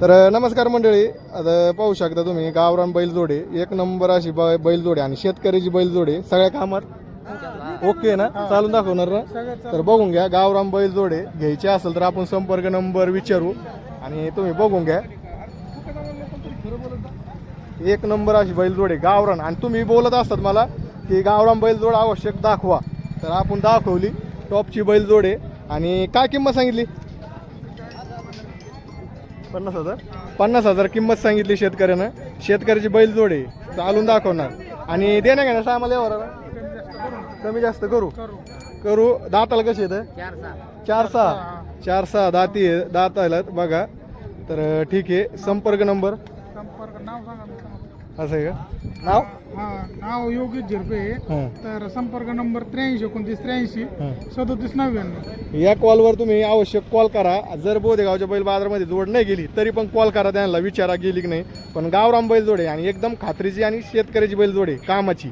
तर नमस्कार मंडळी, आता पाहू शकता तुम्ही गावरान बैलजोडे, एक नंबर अशी बैलजोडे आणि शेतकऱ्याची बैलजोडे सगळ्या कामात ओके ना, चालून दाखवणार ना. तर बघून घ्या, गावरान बैलजोडे घ्यायचे असेल तर आपण संपर्क नंबर विचारू आणि तुम्ही बघून घ्या. एक नंबर अशी बैलजोडे गावरान. आणि तुम्ही बोलत असतात मला की गावरान बैलजोड आवश्यक दाखवा, तर आपण दाखवली टॉपची बैलजोडे. आणि काय किंमत सांगितली? 50,000. 50,000 किंमत सांगितली शेतकऱ्यानं. शेतकऱ्याची बैलजोडे चालून दाखवणार आणि देण्या घेण्यास आम्हाला यावर कमी जास्त करू. दाताला कसे येतं? 4-6 दाताला बघा. तर ठीक आहे, संपर्क नंबर असं आहे का? नाव योगेश झिरपे. तर संपर्क नंबर 83 या कॉलवर तुम्ही आवश्यक कॉल करा. जर बोदेगावच्या बैल बाजारामध्ये जोड नाही गेली तरी पण कॉल करा, त्यांना विचारा गेली की नाही. पण गावरान बैल जोडे आणि एकदम खात्रीची आणि शेतकऱ्याची बैल जोडे कामाची.